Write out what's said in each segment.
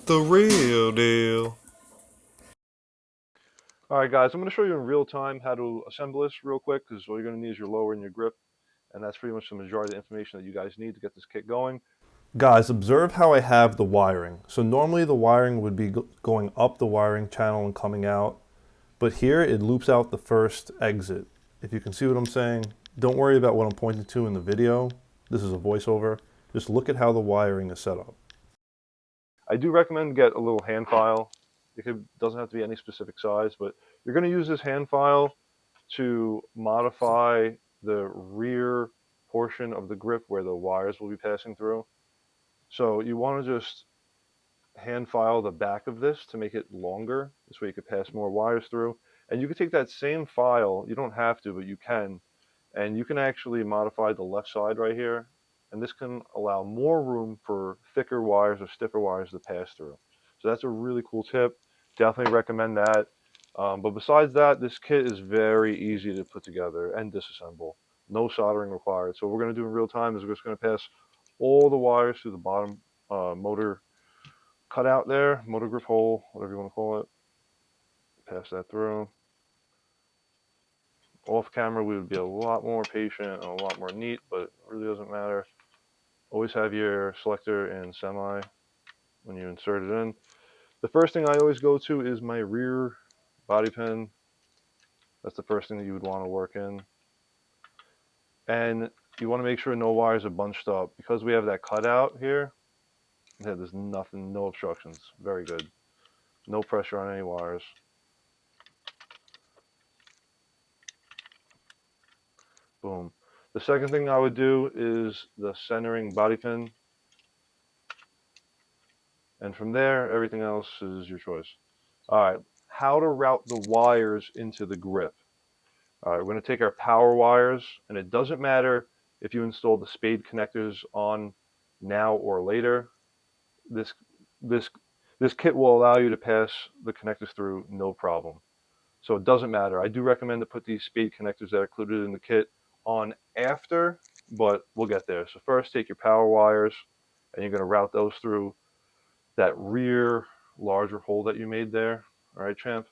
The real deal. Alright guys, I'm going to show you in real time how to assemble this real quick because all you're going to need is your lower and your grip, and that's pretty much the majority of the information that you guys need to get this kit going. Guys, observe how I have the wiring. So normally the wiring would be going up the wiring channel and coming out, but here it loops out the first exit. If you can see what I'm saying, don't worry about what I'm pointing to in the video. This is a voiceover. Just look at how the wiring is set up. I do recommend get a little hand file. Doesn't have to be any specific size, but you're going to use this hand file to modify the rear portion of the grip where the wires will be passing through. So you want to just hand file the back of this to make it longer. This way you could pass more wires through. And you could take that same file, you don't have to, but you can, and you can actually modify the left side right here. And this can allow more room for thicker wires or stiffer wires to pass through. So that's a really cool tip. Definitely recommend that. But besides that, this kit is very easy to put together and disassemble. No soldering required. So what we're going to do in real time is we're just going to pass all the wires through the bottom motor cutout there, motor grip hole, whatever you want to call it. Pass that through. Off camera, we would be a lot more patient and a lot more neat, but it really doesn't matter. Always have your selector in semi when you insert it in. The first thing I always go to is my rear body pin. That's the first thing that you would want to work in. And you want to make sure no wires are bunched up. Because we have that cutout here, there's nothing, no obstructions. Very good. No pressure on any wires. Boom. The second thing I would do is the centering body pin. And from there, everything else is your choice. All right, how to route the wires into the grip. All right, we're going to take our power wires, and it doesn't matter if you install the spade connectors on now or later. This kit will allow you to pass the connectors through no problem. So it doesn't matter. I do recommend to put these spade connectors that are included in the kit on after, but we'll get there. So first, take your power wires, and you're going to route those through that rear larger hole that you made there. All right, champ?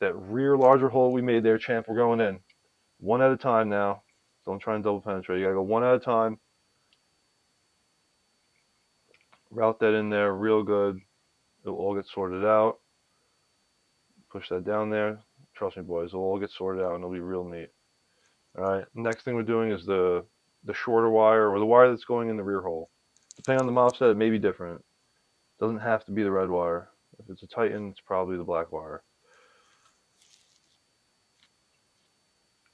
That rear larger hole we made there, champ, we're going in. One at a time now. Don't try and double penetrate. You gotta go one at a time. Route that in there real good. It'll all get sorted out. Push that down there. Trust me, boys, it'll all get sorted out and it'll be real neat. All right. Next thing we're doing is the shorter wire or the wire that's going in the rear hole. Depending on the MOSFET, it may be different. It doesn't have to be the red wire. If it's a Titan, it's probably the black wire.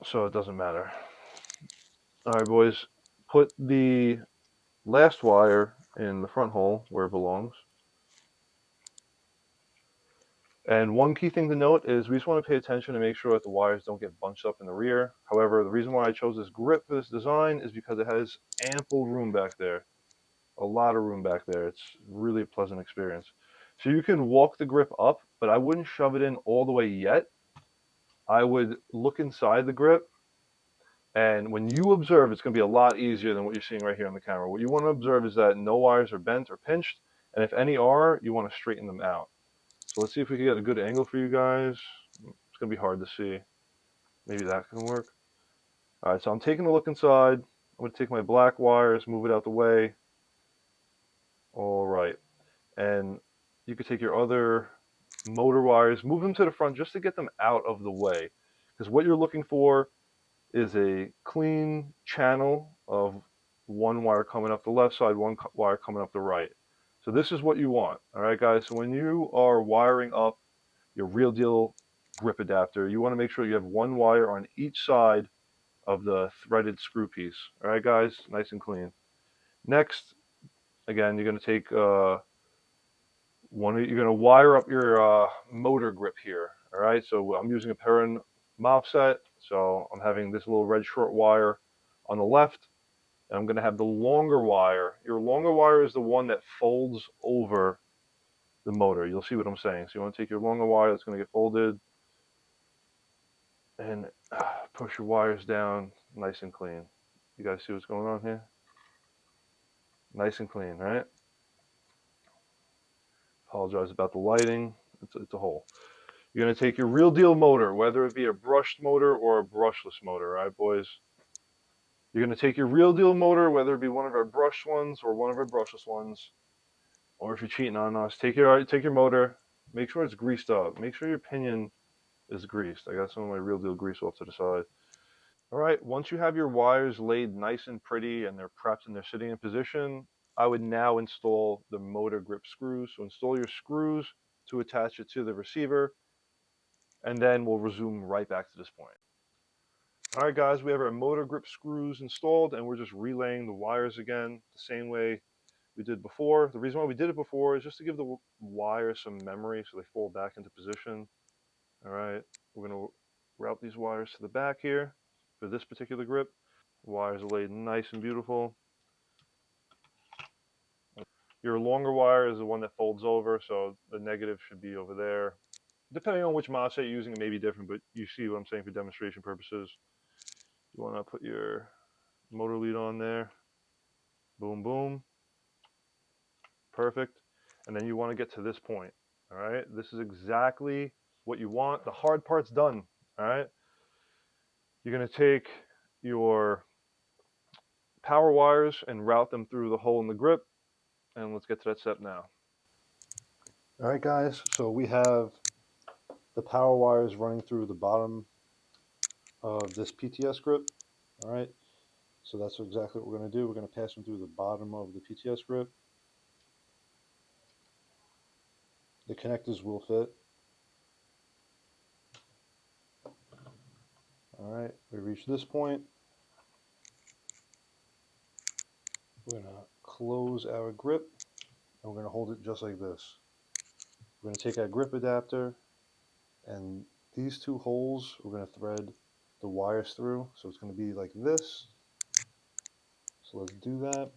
So it doesn't matter. All right, boys. Put the last wire in the front hole where it belongs. And one key thing to note is we just want to pay attention to make sure that the wires don't get bunched up in the rear. However, the reason why I chose this grip for this design is because it has ample room back there. A lot of room back there. It's really a pleasant experience. So you can walk the grip up, but I wouldn't shove it in all the way yet. I would look inside the grip, and when you observe, it's going to be a lot easier than what you're seeing right here on the camera. What you want to observe is that no wires are bent or pinched, and if any are, you want to straighten them out. So let's see if we can get a good angle for you guys. It's going to be hard to see. Maybe that can work. All right, so I'm taking a look inside. I'm going to take my black wires, move it out the way. All right. And you could take your other motor wires, move them to the front just to get them out of the way. Because what you're looking for is a clean channel of one wire coming up the left side, one wire coming up the right. So this is what you want. All right, guys. So when you are wiring up your Real Deal grip adapter, you want to make sure you have one wire on each side of the threaded screw piece. All right, guys, nice and clean. Next, again, you're going to take you're going to wire up your motor grip here. All right, so I'm using a Perrin MOSFET, so I'm having this little red short wire on the left, and I'm going to have the longer wire. Your longer wire is the one that folds over the motor. You'll see what I'm saying. So you want to take your longer wire that's going to get folded and push your wires down nice and clean. You guys see what's going on here? Nice and clean, right? Apologize about the lighting. It's a hole. You're going to take your Real Deal motor, whether it be a brushed motor or a brushless motor, right, boys? You're going to take your Real Deal motor, whether it be one of our brushed ones or one of our brushless ones, or if you're cheating on us, take your motor, make sure it's greased up. Make sure your pinion is greased. I got some of my Real Deal grease off to the side. All right, once you have your wires laid nice and pretty and they're prepped and they're sitting in position, I would now install the motor grip screws. So install your screws to attach it to the receiver, and then we'll resume right back to this point. All right, guys, we have our motor grip screws installed, and we're just relaying the wires again the same way we did before. The reason why we did it before is just to give the wires some memory so they fall back into position. All right, we're going to route these wires to the back here for this particular grip. The wires are laid nice and beautiful. Your longer wire is the one that folds over, so the negative should be over there. Depending on which MOSFET you're using, it may be different, but you see what I'm saying for demonstration purposes. You want to put your motor lead on there. Boom, boom. Perfect. And then you want to get to this point. All right. This is exactly what you want. The hard part's done. All right. You're going to take your power wires and route them through the hole in the grip. And let's get to that step now. All right, guys. So we have the power wires running through the bottom of this PTS grip. All right. So that's exactly what we're going to do. We're going to pass them through the bottom of the PTS grip. The connectors will fit. All right, we reach this point. We're going to close our grip, and we're going to hold it just like this. We're going to take our grip adapter, and these two holes we're going to thread the wires through. So it's going to be like this. So let's do that.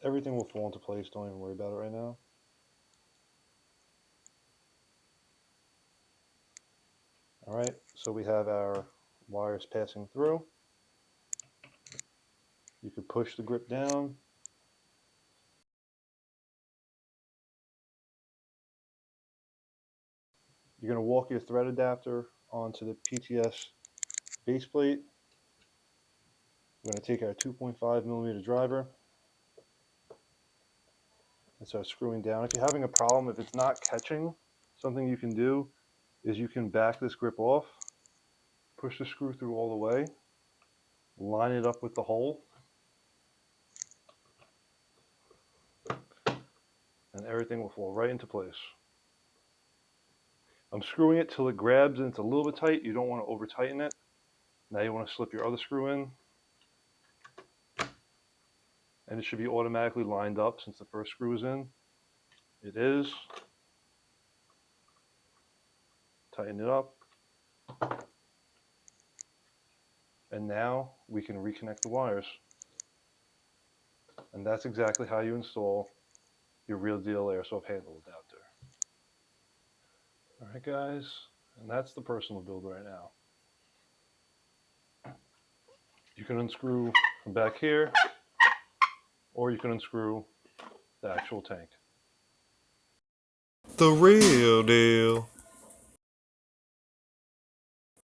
Everything will fall into place. Don't even worry about it right now. All right, so we have our wires passing through. You could push the grip down. You're going to walk your thread adapter onto the PTS base plate. We're going to take our 2.5 millimeter driver and start screwing down. If you're having a problem, if it's not catching, something you can do is you can back this grip off, push the screw through all the way, line it up with the hole, and everything will fall right into place. I'm screwing it till it grabs and it's a little bit tight. You don't want to over tighten it. Now you want to slip your other screw in, and it should be automatically lined up since the first screw is in. It is. Tighten it up. And now we can reconnect the wires. And that's exactly how you install your Real Deal Airsoft handle adapter. All right, guys, and that's the personal build right now. You can unscrew from back here, or you can unscrew the actual tank. The real deal.